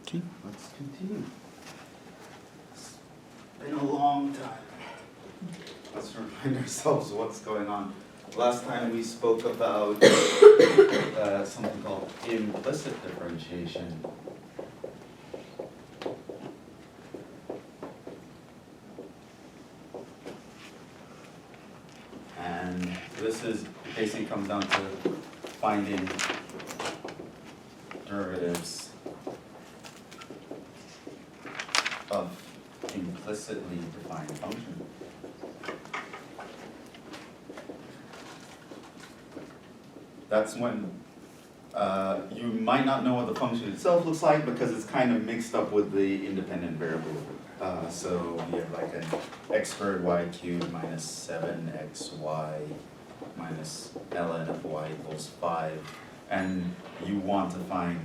Okay, let's continue. It's been a long time. Let's remind ourselves what's going on. Last time we spoke about something called implicit differentiation. And this is basically comes down to finding derivatives of implicitly defined function. That's when you might not know what the function itself looks like because it's kind of mixed up with the independent variable. So you have like an x squared y cubed minus 7xy minus ln of y equals 5. And you want to find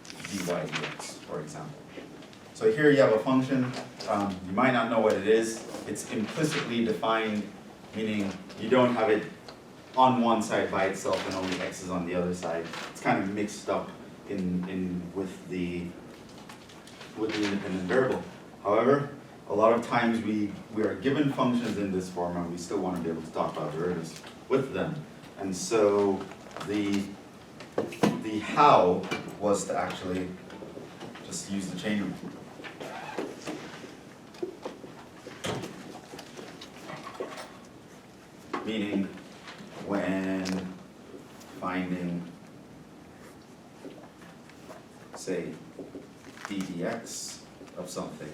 dy dx, for example. So here you have a function. You might not know what it is. It's implicitly defined, meaning you don't have it on one side by itself and only x is on the other side. It's kind of mixed up with the independent variable. However, a lot of times we are given functions in this form and we still want to be able to talk about derivatives with them. And so the how was to actually just use the chain rule. Meaning when finding, say, d dx of something,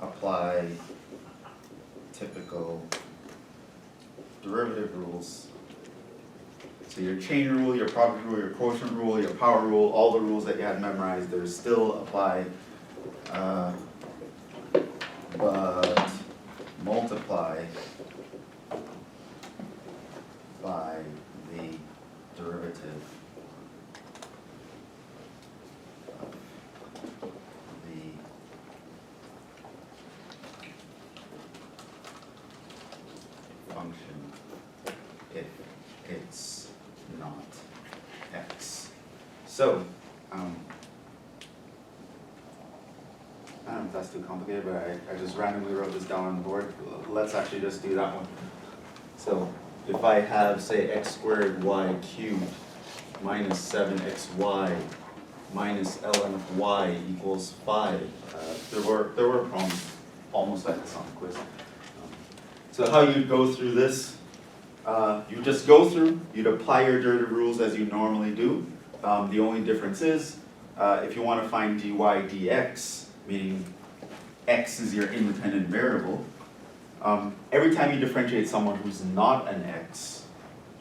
apply typical derivative rules. So your chain rule, your product rule, your quotient rule, your power rule, all the rules that you had memorized, they're still apply, but multiply by the derivative of the function if it's not x. So, I don't know if that's too complicated, but I just randomly wrote this down on the board. Let's actually just do that one. So if I have, say, x squared y cubed minus 7xy minus ln of y equals 5. There were problems almost like this on the quiz. So how you'd go through this, you just go through, you'd apply your derivative rules as you normally do. The only difference is, if you want to find dy dx, meaning x is your independent variable, every time you differentiate someone who's not an x,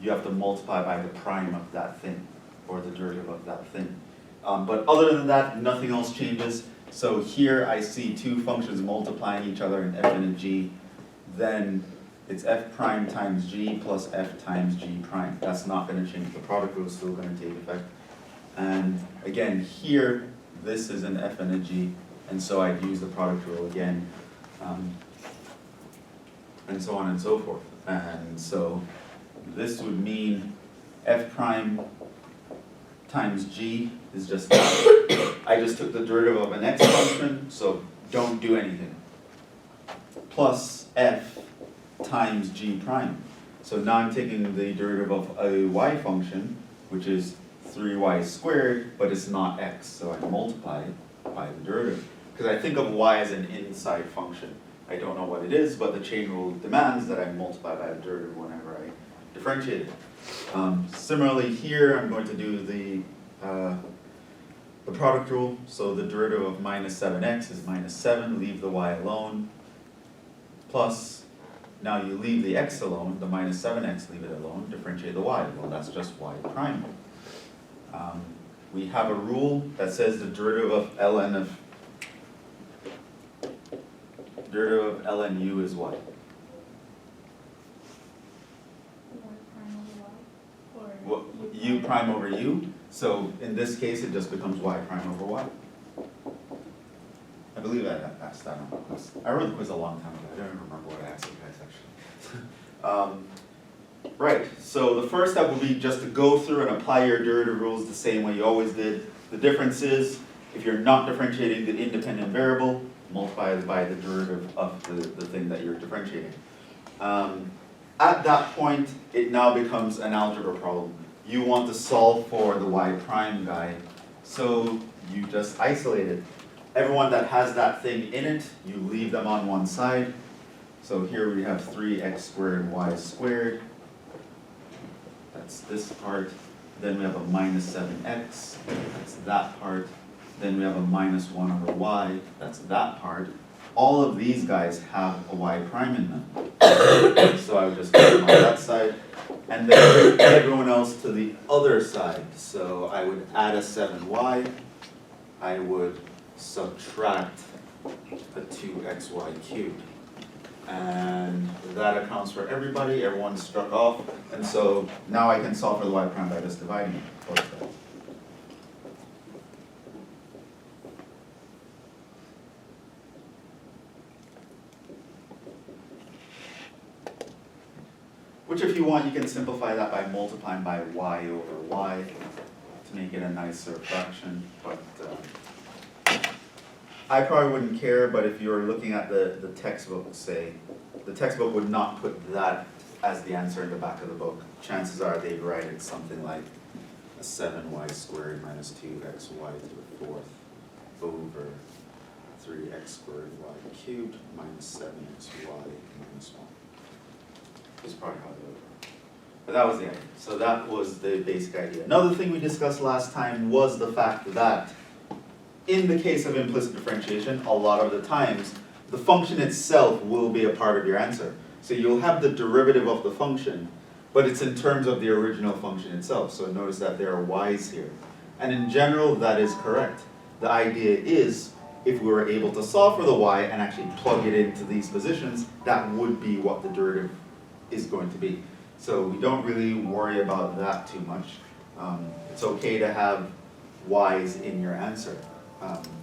you have to multiply by the prime of that thing, or the derivative of that thing. But other than that, nothing else changes. So here I see two functions multiplying each other in f and a g. Then it's f prime times g plus f times g prime. That's not going to change. The product rule is still going to take effect. And again, here, this is an f and a g. And so I'd use the product rule again, and so on and so forth. And so this would mean f prime times g is just that. I just took the derivative of an x function, so don't do anything. Plus f times g prime. So now I'm taking the derivative of a y function, which is 3y squared, but it's not x, so I multiply it by the derivative. Because I think of y as an inside function. I don't know what it is, but the chain rule demands that I multiply by the derivative whenever I differentiate it. Similarly here, I'm going to do the product rule. So the derivative of minus 7x is minus 7, leave the y alone, plus, now you leave the x alone, the minus 7x, leave it alone, differentiate the y. Well, that's just y prime. We have a rule that says the derivative of ln u is what? Well, u prime over u. So in this case, it just becomes y prime over y. I believe I asked that on the quiz. I wrote the quiz a long time ago. I don't even remember what I asked you guys actually. Right, so the first step would be just to go through and apply your derivative rules the same way you always did. The difference is, if you're not differentiating the independent variable, multiply it by the derivative of the thing that you're differentiating. At that point, it now becomes an algebra problem. You want to solve for the y prime guy, so you just isolate it. Everyone that has that thing in it, you leave them on one side. So here we have 3x squared y squared. That's this part. Then we have a minus 7x. That's that part. Then we have a minus 1 over y. That's that part. All of these guys have a y prime in them. So I would just put them on that side. And then bring everyone else to the other side. So I would add a 7y. I would subtract a 2xy cubed. And that accounts for everybody. Everyone's struck off. And so now I can solve for the y prime by just dividing it. Both sides. Which, if you want, you can simplify that by multiplying by y over y to make it a nicer fraction. But I probably wouldn't care, but if you're looking at the textbook, say, the textbook would not put that as the answer in the back of the book. Chances are they'd write it something like a 7y squared minus 2xy to the fourth over 3x squared y cubed minus 7xy minus 1. Is probably how they would work. But that was the idea. So that was the basic idea. Another thing we discussed last time was the fact that in the case of implicit differentiation, a lot of the times, the function itself will be a part of your answer. So you'll have the derivative of the function, but it's in terms of the original function itself. So notice that there are y's here. And in general, that is correct. The idea is, if we were able to solve for the y and actually plug it into these positions, that would be what the derivative is going to be. So we don't really worry about that too much. It's okay to have y's in your answer.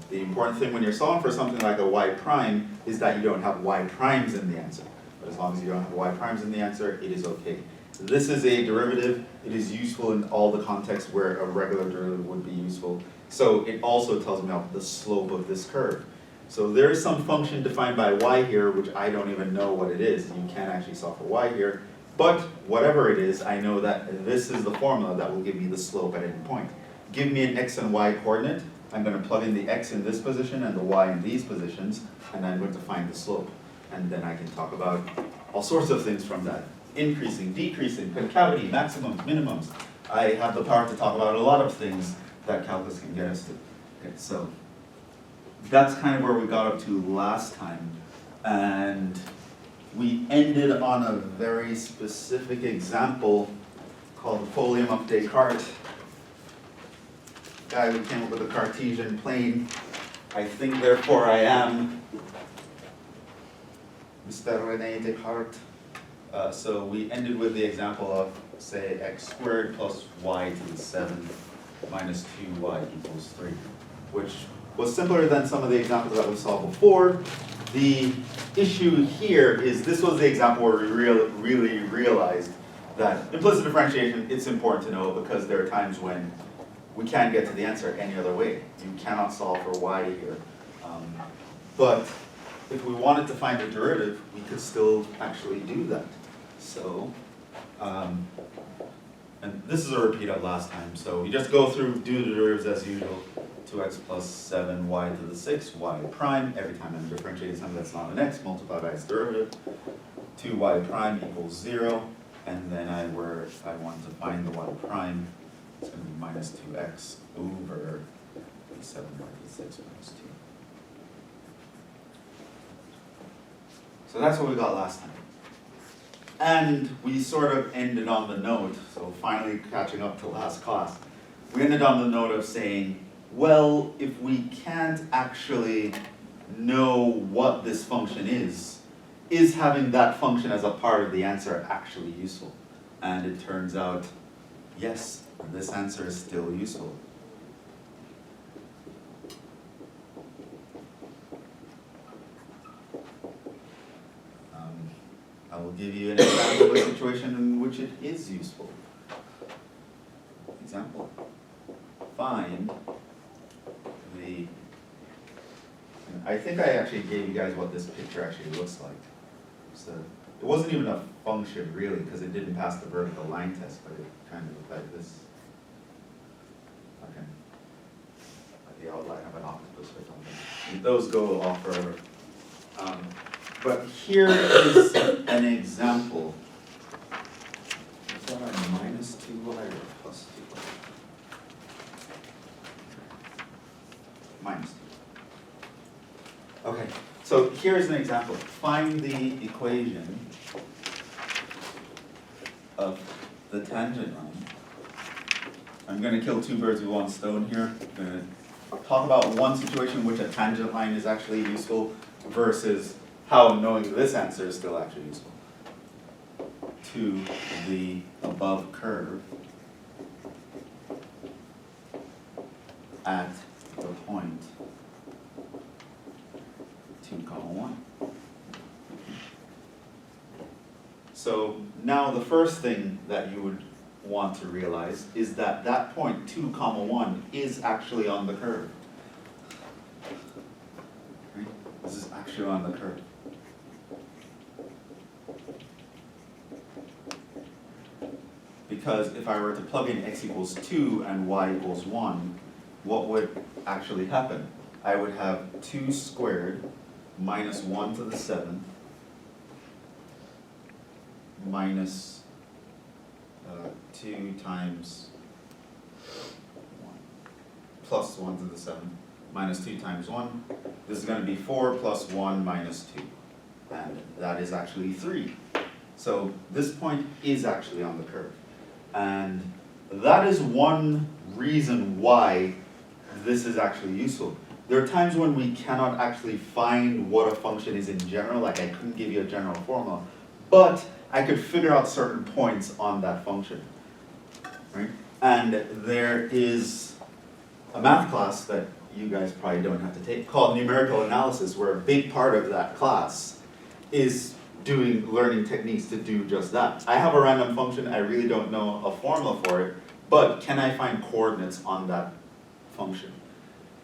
The important thing when you're solving for something like a y prime is that you don't have y primes in the answer. But as long as you don't have y primes in the answer, it is okay. This is a derivative. It is useful in all the contexts where a regular derivative would be useful. So it also tells me about the slope of this curve. So there is some function defined by y here, which I don't even know what it is. You can't actually solve for y here. But whatever it is, I know that this is the formula that will give me the slope at any point. Give me an x and y coordinate. I'm going to plug in the x in this position and the y in these positions, and I'm going to find the slope. And then I can talk about all sorts of things from that. Increasing, decreasing, concavity, maximums, minimums. I have the power to talk about a lot of things that calculus can get us to. Okay, so that's kind of where we got up to last time. And we ended on a very specific example called the folium of Descartes. Guy who came up with a Cartesian plane. I think, therefore I am. Mr. René Descartes. So we ended with the example of, say, x squared plus y to the 7 minus 2y equals 3, which was simpler than some of the examples that we saw before. The issue here is this was the example where we really realized that implicit differentiation, it's important to know because there are times when we can't get to the answer any other way. You cannot solve for y here. But if we wanted to find a derivative, we could still actually do that. So, and this is a repeat of last time. So you just go through, do the derivatives as usual. 2x plus 7y to the 6, y prime. Every time I'm differentiating something that's not an x, multiply by its derivative. 2y prime equals 0. And then if I want to find the y prime, it's going to be minus 2x over 7y to the 6 minus 2. So that's what we got last time. And we sort of ended on the note, so finally catching up to last class, we ended on the note of saying, well, if we can't actually know what this function is having that function as a part of the answer actually useful? And it turns out, yes, this answer is still useful. I will give you an example of a situation in which which it is useful. Example, find the, I think I actually gave you guys what this picture actually looks like. So it wasn't even a function really, because it didn't pass the vertical line test, but it kind of looked like this. Okay. Like the outline of an octopus or something. And those go off forever. But here is an example. Is that a minus 2y or plus 2y? Minus 2. Okay, so here's an example. Find the equation of the tangent line. I'm going to kill two birds with one stone here. I'm going to talk about one situation in which a tangent line is actually useful versus how knowing this answer is still actually useful. To the above curve at the point 2, 1. So now the first thing that you would want to realize is that that point 2, 1 is actually on the curve. Right? This is actually on the curve. Because if I were to plug in x equals 2 and y equals 1, what would actually happen? I would have 2 squared minus 1 to the 7th minus 2 times 1 plus 1 to the 7th minus 2 times 1. This is going to be 4 plus 1 minus 2. And that is actually 3. So this point is actually on the curve. And that is one reason why this is actually useful. There are times when we cannot actually find what a function is in general, like I couldn't give you a general formula, but I could figure out certain points on that function, right? And there is a math class that you guys probably don't have to take called numerical analysis, where a big part of that class is doing learning techniques to do just that. I have a random function, I really don't know a formula for it, but can I find coordinates on that function?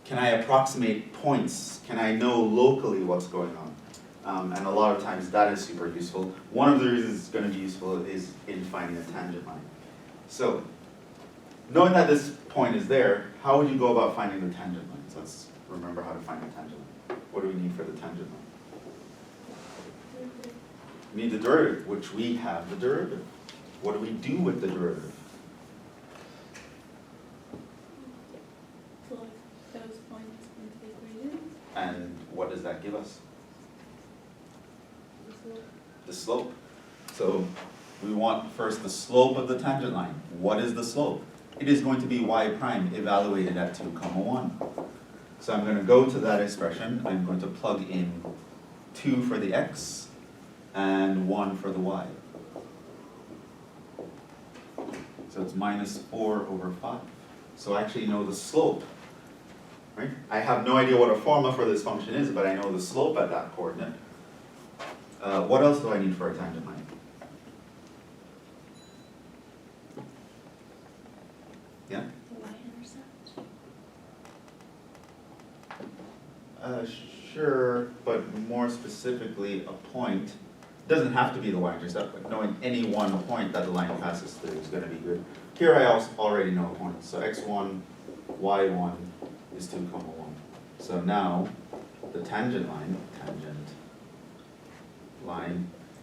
Can I approximate points? Can I know locally what's going on? And a lot of times that is super useful. One of the reasons it's going to be useful is in finding a tangent line. So, knowing that this point is there, how would you go about finding the tangent line? So let's remember how to find the tangent line. What do we need for the tangent line? We need the derivative, which we have the derivative. What do we do with the derivative? Plug those points into the equation. And what does that give us? The slope. So we want first the slope of the tangent line. What is the slope? It is going to be y prime evaluated at 2, 1. So I'm going to go to that expression. I'm going to plug in 2 for the x and 1 for the y. So it's minus 4 over 5. So I actually know the slope. Right? I have no idea what a formula for this function is, but I know the slope at that coordinate. What else do I need for a tangent line? Yeah? The y-intercept. Sure, but more specifically, a point. It doesn't have to be the y-intercept, but knowing any one point that the line passes through is going to be good. Here I also already know a point. So x1, y1 is 2, 1. So now the tangent line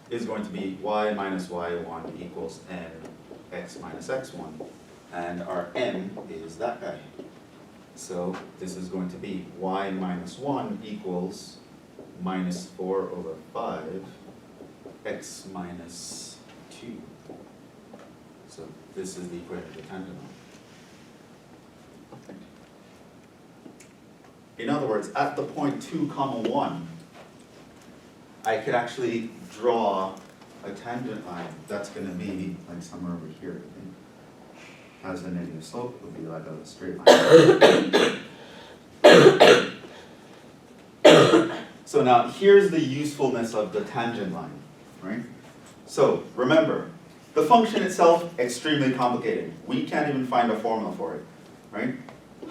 is going to be y minus y1 equals n x minus x1. And our n is that guy. So this is going to be y minus 1 equals minus 4 over 5 x minus 2. So this is the equation of the tangent line. In other words, at the point 2, 1, I could actually draw a tangent line that's going to be like somewhere over here, I think. Has a negative slope, it would be like a straight line. So now here's the usefulness of the tangent line, right? So remember, The function itself, extremely complicated. We can't even find a formula for it, right?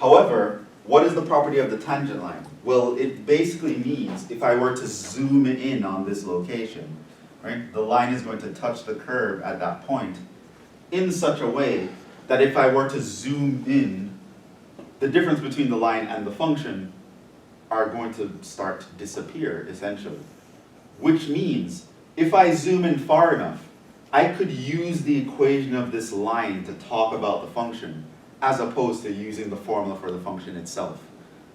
However, what is the property of the tangent line? Well, it basically means if I were to zoom in on this location, right, the line is going to touch the curve at that point in such a way that if I were to zoom in, the difference between the line and the function are going to start to disappear, essentially. Which means, if I zoom in far enough, I could use the equation of this line to talk about the function, as opposed to using the formula for the function itself,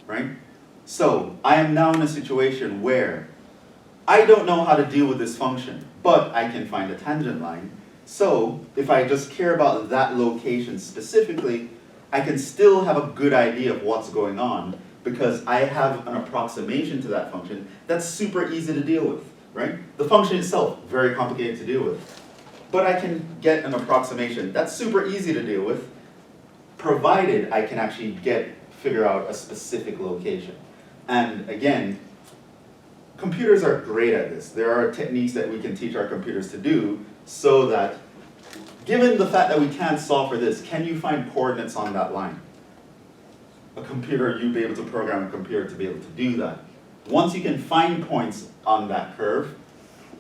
right? So, I am now in a situation where I don't know how to deal with this function, but I can find a tangent line. So, if I just care about that location specifically, I can still have a good idea of what's going on, because I have an approximation to that function that's super easy to deal with, right? The function itself, very complicated to deal with. But I can get an approximation that's super easy to deal with, provided I can actually figure out a specific location. And again, computers are great at this. There are techniques that we can teach our computers to do so that, given the fact that we can't solve for this, can you find coordinates on that line? A computer, you'd be able to program a computer to be able to do that. Once you can find points on that curve,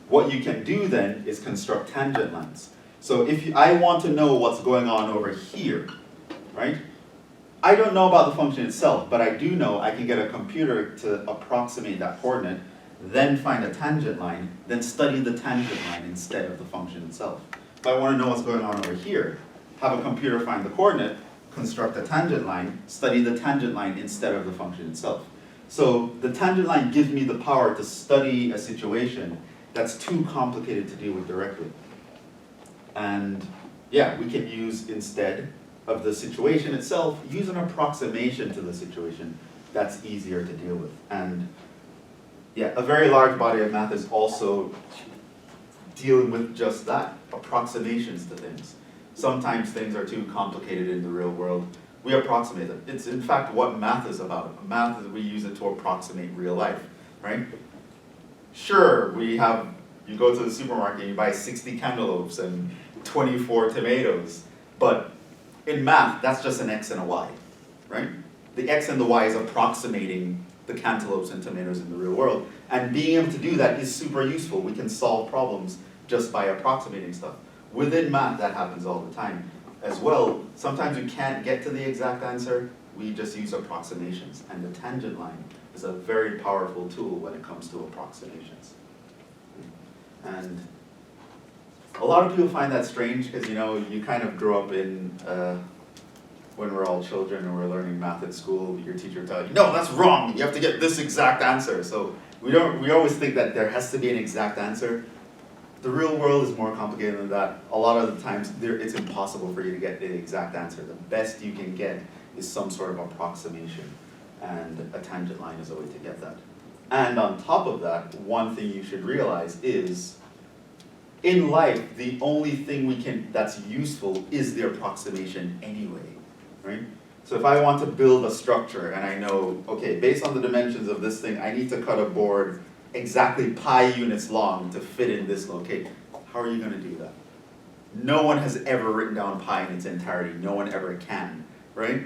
what you can do then is construct tangent lines. So if I want to know what's going on over here, right? I don't know about the function itself, but I do know I can get a computer to approximate that coordinate, then find a tangent line, then study the tangent line instead of the function itself. If I want to know what's going on over here, have a computer find the coordinate, construct a tangent line, study the tangent line instead of the function itself. So the tangent line gives me the power to study a situation that's too complicated to deal with directly. And yeah, we can use, instead of the situation itself, use an approximation to the situation that's easier to deal with. And yeah, a very large body of math is also dealing with just that, approximations to things. Sometimes things are too complicated in the real world. We approximate them. It's in fact what math is about. Math is we use it to approximate real life, right? Sure, you go to the supermarket and you buy 60 cantaloupes and 24 tomatoes, but in math, that's just an x and a y, right? The x and the y is approximating the cantaloupes and tomatoes in the real world, and being able to do that is super useful. We can solve problems just by approximating stuff. Within math, that happens all the time. As well, sometimes we can't get to the exact answer, we just use approximations, and the tangent line is a very powerful tool when it comes to approximations. And a lot of people find that strange because, you kind of grow up in, when we're all children and we're learning math at school, your teacher tells you, no, that's wrong, you have to get this exact answer. So we always think that there has to be an exact answer. The real world is more complicated than that. A lot of the times, it's impossible for you to get the exact answer. The best you can get is some sort of approximation, and a tangent line is a way to get that. And on top of that, one thing you should realize is, in life, the only thing that's useful is the approximation anyway, right? So if I want to build a structure and I know, okay, based on the dimensions of this thing, I need to cut a board exactly pi units long to fit in this location. How are you going to do that? No one has ever written down pi in its entirety. No one ever can, right?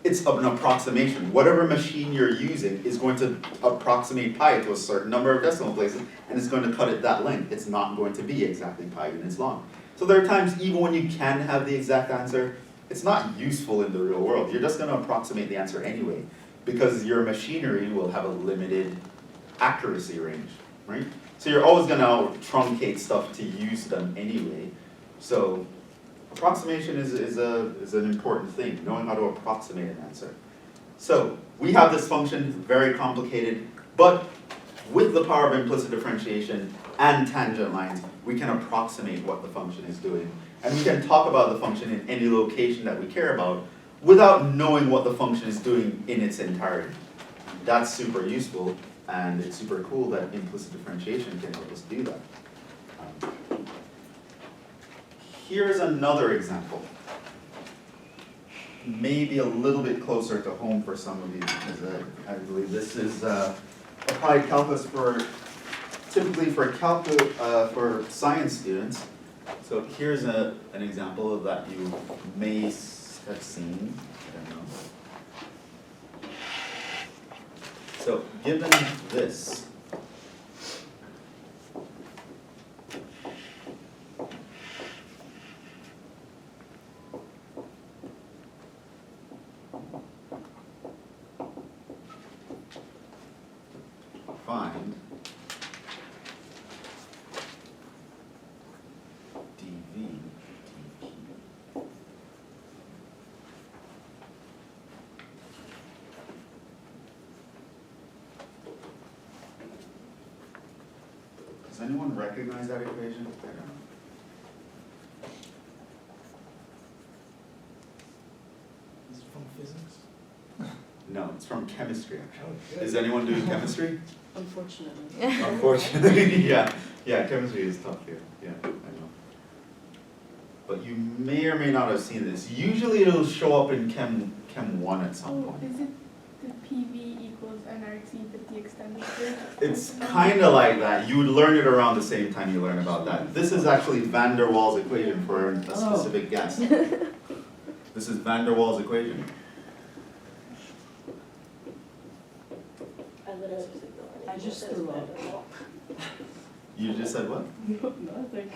It's an approximation. Whatever machine you're using is going to approximate pi to a certain number of decimal places, and it's going to cut it that length. It's not going to be exactly pi units long. So there are times, even when you can have the exact answer, it's not useful in the real world. You're just going to approximate the answer anyway, because your machinery will have a limited accuracy range, right? So you're always going to truncate stuff to use them anyway. So approximation is an important thing, knowing how to approximate an answer. So we have this function, very complicated, but with the power of implicit differentiation and tangent lines, we can approximate what the function is doing. And we can talk about the function in any location that we care about without knowing what the function is doing in its entirety. That's super useful, and it's super cool that implicit differentiation can help us do that. Here's another example. Maybe a little bit closer to home for some of you, because I believe this is applied calculus typically for science students. So here's an example of that you may have seen, I don't know. So given this, find dv dp. Does anyone recognize that equation? I don't know. Is it from physics? No, it's from chemistry actually. Oh, good. Is anyone doing chemistry? Unfortunately. Unfortunately, yeah. Yeah, chemistry is tough here. Yeah, I know. But you may or may not have seen this. Usually it'll show up in Chem 1 at some Oh, point. is it the PV equals nRT but the extended bridge? It's kind of like that. You would learn it around the same time you learn about that. This is actually van der Waals equation for a specific gas. This is van der Waals equation. I just threw up. You just said what? Nothing.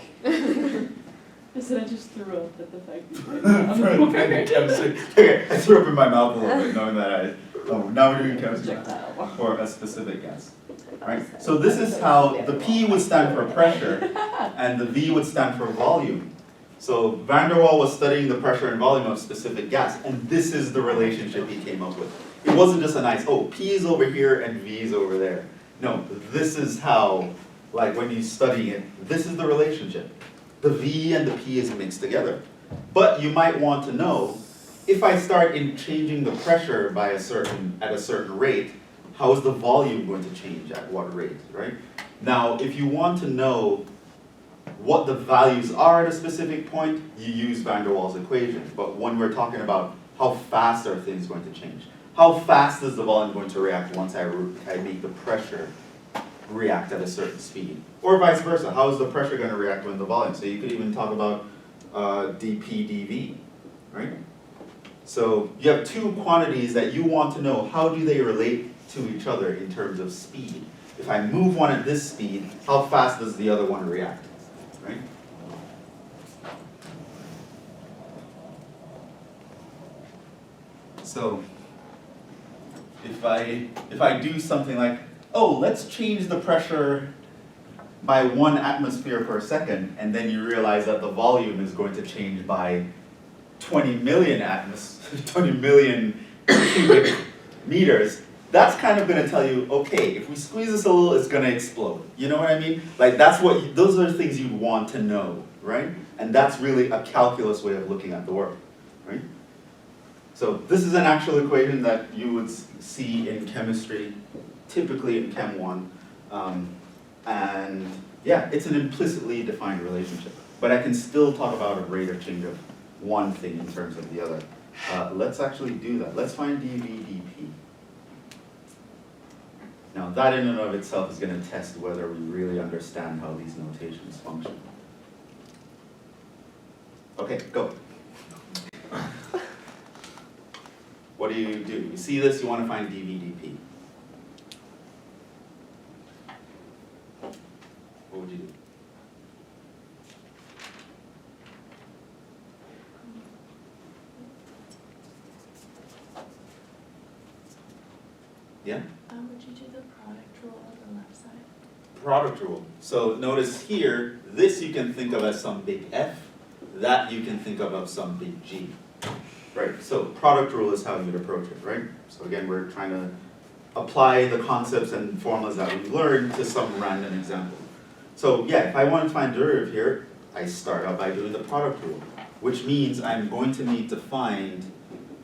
I said I just threw up at the fact that Chemistry. Okay, I threw up in my mouth a little bit knowing that now we're doing chemistry projectile. for a specific gas. Right? So this is how the P would stand for pressure and the V would stand for volume. So van der Waal was studying the pressure and volume of a specific gas, and this is the relationship he came up with. It wasn't just a nice, oh, P is over here and V is over there. No, this is how, like when you study it, this is the relationship. The V and the P is mixed together. But you might want to know, if I start in changing the pressure by at a certain rate, how is the volume going to change at what rate, right? Now, if you want to know what the values are at a specific point, you use van der Waals equation. But when we're talking about how fast are things going to change, how fast is the volume going to react once I make the pressure react at a certain speed? Or vice versa, how is the pressure going to react when the volume? So you could even talk about dp dv, right? So you have two quantities that you want to know, how do they relate to each other in terms of speed? If I move one at this speed, how fast does the other one react, right? So if I do something like, oh, let's change the pressure by 1 atmosphere per second, and then you realize that the volume is going to change by 20 million cubic meters, that's kind of going to tell you, okay, if we squeeze this a little, it's going to explode. You know what I mean? Like those are things you'd want to know, right? And that's really a calculus way of looking at the world, right? So this is an actual equation that you would see in chemistry, typically in Chem 1. And yeah, it's an implicitly defined relationship. But I can still talk about a rate of change of one thing in terms of the other. Let's actually do that. Let's find dV dP. Now that in and of itself is going to test whether we really understand how these notations function. Okay, go. What do? You see this, you want to find dV dP. What would you do? Yeah? Would you do the product rule on the left side? Product rule. So notice here, this you can think of as some big F, that you can think of as some big G. Right, so product rule is how you'd approach it, right? So again, we're trying to apply the concepts and formulas that we've learned to some random example. So yeah, if I want to find derivative here, I start out by doing the product rule, which means I'm going to need to find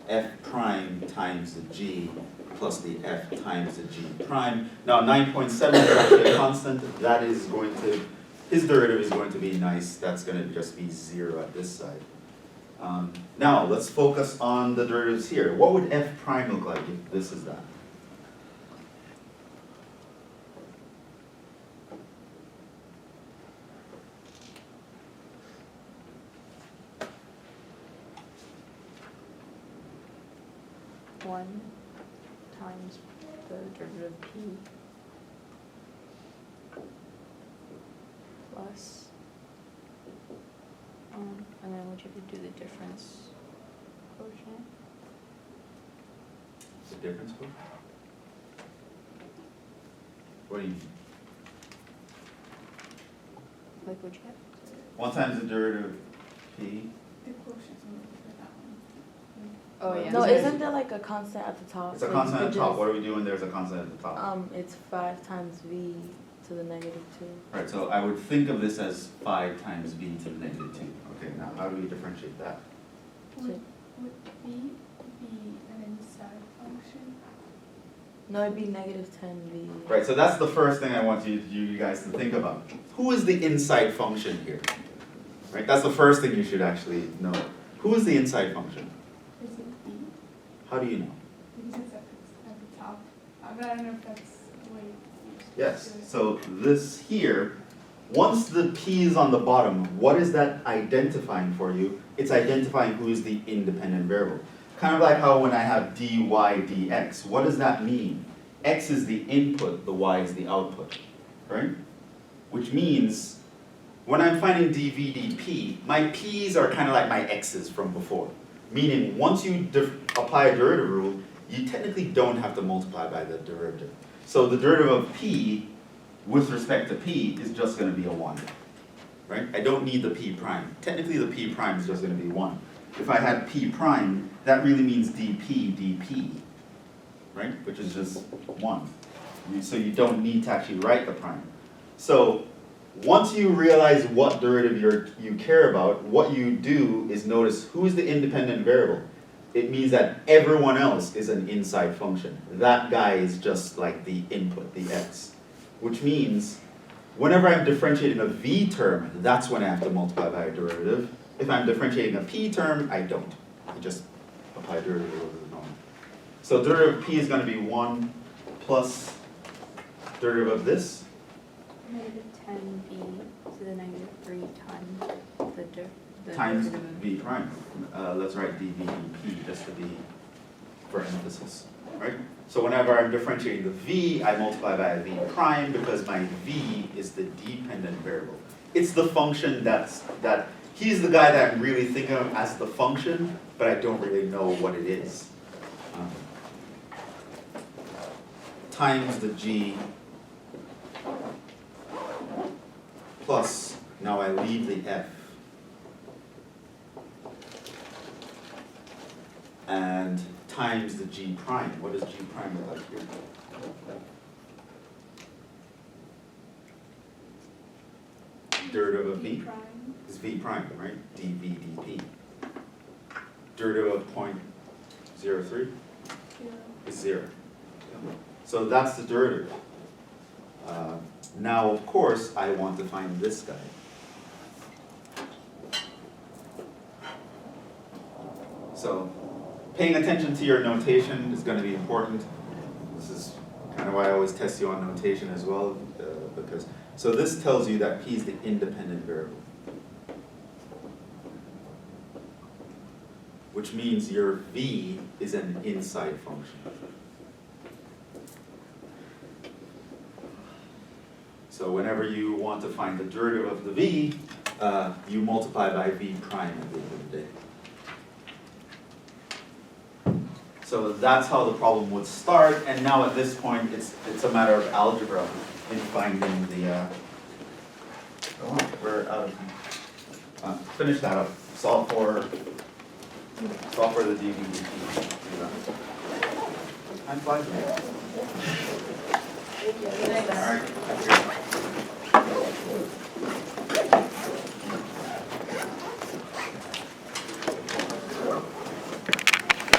F prime times the G plus the F times the G prime. Now 9.7 is actually a constant. That is going to, his derivative is going to be nice. That's going to just be 0 at this side. Now let's focus on the derivatives here. What would F prime look like if this is that? 1 times the derivative of p plus, and then would you have to do the difference quotient? The difference quotient? What do you mean? Like, would you have? 1 times the derivative of p. The quotient's only for that one. Oh, Right. yeah. No, Isn't isn't there like a constant at the top? It's a Like, constant you at the could top. What do we do when there's a constant at the top? It's 5 times v to the negative 2. Right, so I would think of this as 5 times v to the negative 2. Okay, now how do we differentiate that? Would b be an inside function? No, it'd be negative 10v. Right, so that's the first thing I want you guys to think about. Who is the inside function here? Right, that's the first thing you should actually know. Who is the inside function? Is it b? How do you know? Because it's at the top. But I don't know if that's the way you Yes, do it. so this here, once the p is on the bottom, what is that identifying for you? It's identifying who is the independent variable. Kind of like how when I have dy dx, what does that mean? X is the input, the y is the output, right? Which means when I'm finding dv dp, my p's are kind of like my x's from before. Meaning once you apply a derivative rule, you technically don't have to multiply by the derivative. So the derivative of p with respect to p is just going to be a 1, right? I don't need the p prime. Technically the p prime is just going to be 1. If I had p prime, that really means dp dp, right? Which is just 1. So you don't need to actually write the prime. So once you realize what derivative you care about, what you do is notice who's the independent variable. It means that everyone else is an inside function. That guy is just like the input, the x. Which means whenever I'm differentiating a v term, that's when I have to multiply by a derivative. If I'm differentiating a p term, I don't. I just apply derivative over the norm. So derivative of p is going to be 1 plus derivative of this. Negative 10v to the negative 3 times the Times derivative of v prime. Let's write dv dp just to be for emphasis, right? So whenever I'm differentiating the v, I multiply by a v prime because my v is the dependent variable. It's the function that he's the guy that I'm really thinking of as the function, but I don't really know what it is. Times the g plus, now I leave the f. And times the g prime. What does g prime look like here? Derivative of v prime. is v prime, right? dv dp. Derivative of 0.03 0. is 0. So that's the derivative. Now, of course, I want to find this guy. So, paying attention to your notation is going to be important. This is kind of why I always test you on notation as well, because so this tells you that p is the independent variable, which means your v is an inside function. So whenever you want to find the derivative of the v, you multiply by v prime at the end of the day. So that's how the problem would start, and now at this point, it's a matter of algebra in finding the. Oh, we're out of time. Finish that up. Solve for the dv. I'm fine. All right.